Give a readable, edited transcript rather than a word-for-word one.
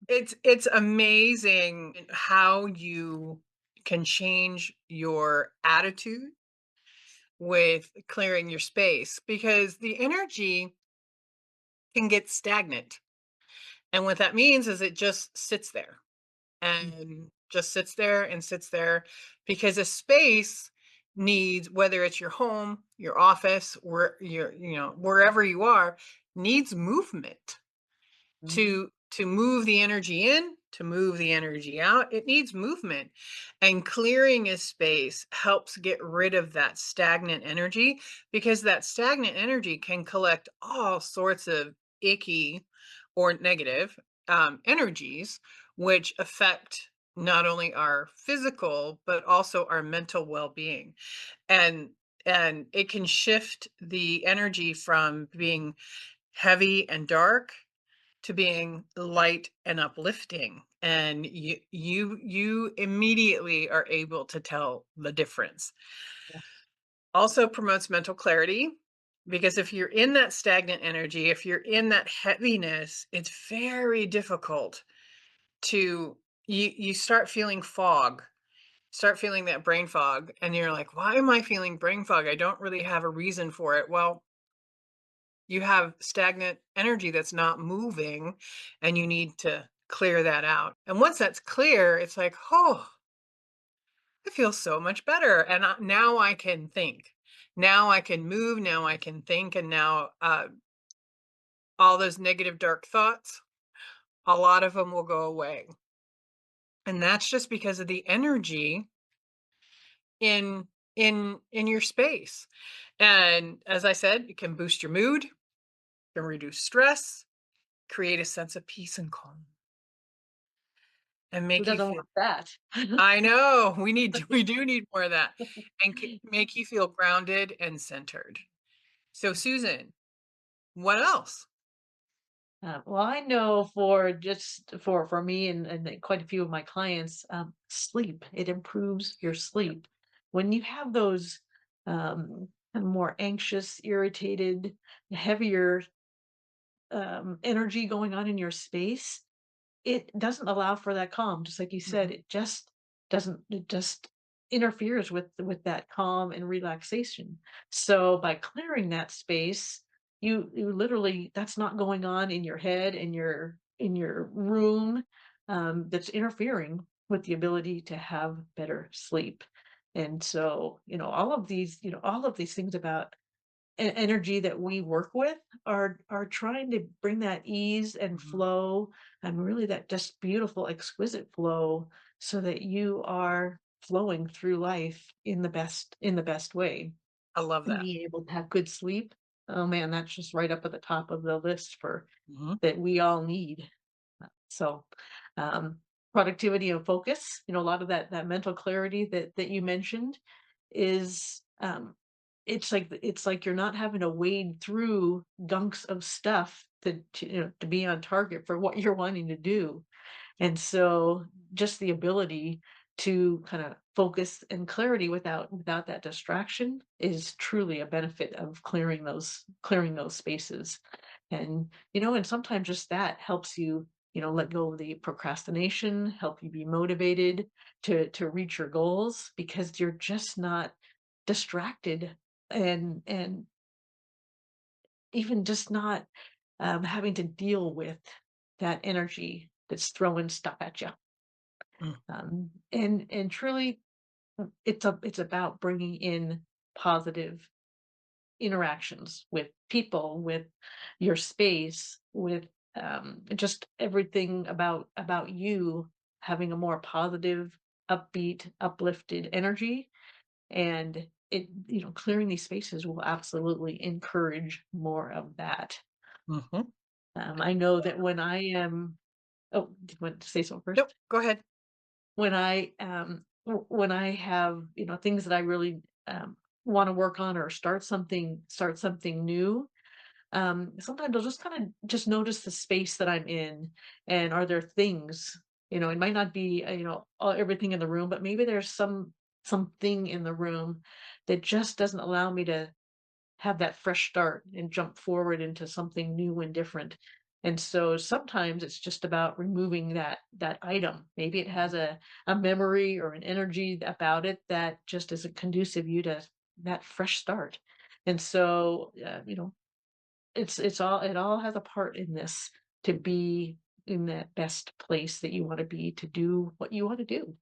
It's amazing how you can change your attitude with clearing your space because the energy can get stagnant. And what that means is it just sits there Mm, and just sits there and sits there because a space needs, whether it's your home, your office, where wherever you are, needs movement mhm. to move the energy in, to move the energy out. It needs movement. And clearing a space helps get rid of that stagnant energy because that stagnant energy can collect all sorts of icky or negative energies, which affect not only our physical but also our mental well-being. And and it can shift the energy from being heavy and dark to being light and uplifting, and you immediately are able to tell the difference. Yes. Also promotes mental clarity because if you're in that stagnant energy, if you're in that heaviness, it's very difficult to you start feeling fog, start feeling that brain fog, and you're like, why am I feeling brain fog? I don't really have a reason for it. Well, you have stagnant energy that's not moving, and you need to clear that out. And once that's clear, it's like, oh, I feel so much better. And now I can think. Now I can move. Now I can think. And now all those negative, dark thoughts, a lot of them will go away. And that's just because of the energy in in your space. And as I said, it can boost your mood, can reduce stress, create a sense of peace and calm, and Who make you doesn't feel. want that? I know, we do need more of that, and make you feel grounded and centered. So Susan, what else? Well, I know for just for me and quite a few of my clients, sleep. It improves your sleep. When you have those kind of more anxious, irritated, heavier energy going on in your space, it doesn't allow for that calm, just like you said, Mhm. it just doesn't it just interferes with that calm and relaxation. So by clearing that space, you literally that's not going on in your head, in your room, that's interfering with the ability to have better sleep. And so, all of these things about energy that we work with are trying to bring that ease and Mhm. flow and really that just beautiful exquisite flow so that you are flowing through life in the best way I love and that. being able to have good sleep. Oh man, that's just right up at the top of the list for Mhm. that we all need. So, um, productivity and focus, a lot of that mental clarity that you mentioned is, it's like you're not having to wade through gunks of stuff to be on target for what you're wanting to do. And so just the ability to kind of focus and clarity without that distraction is truly a benefit of clearing those spaces. And and sometimes just that helps you, let go of the procrastination, help you be motivated to reach your goals because you're just not distracted and even just not having to deal with that energy that's throwing stuff at you. Mm. And truly, it's about bringing in positive interactions with people, with your space, with just everything about you having a more positive, upbeat, uplifted energy, and clearing these spaces will absolutely encourage more of that. Mhm. I know that when I am. Oh, did you want to say so Nope, first? go ahead. When I have, things that I really, wanna work on or start something new, sometimes I'll just kinda just notice the space that I'm in, and are there things, it might not be, everything in the room, but maybe there's something in the room that just doesn't allow me to have that fresh start and jump forward into something new and different. And so sometimes it's just about removing that item. Maybe it has a memory or an energy about it that just isn't conducive you to that fresh start. And so, it all has a part in this to be in that best place that you want to be to do what you want to do.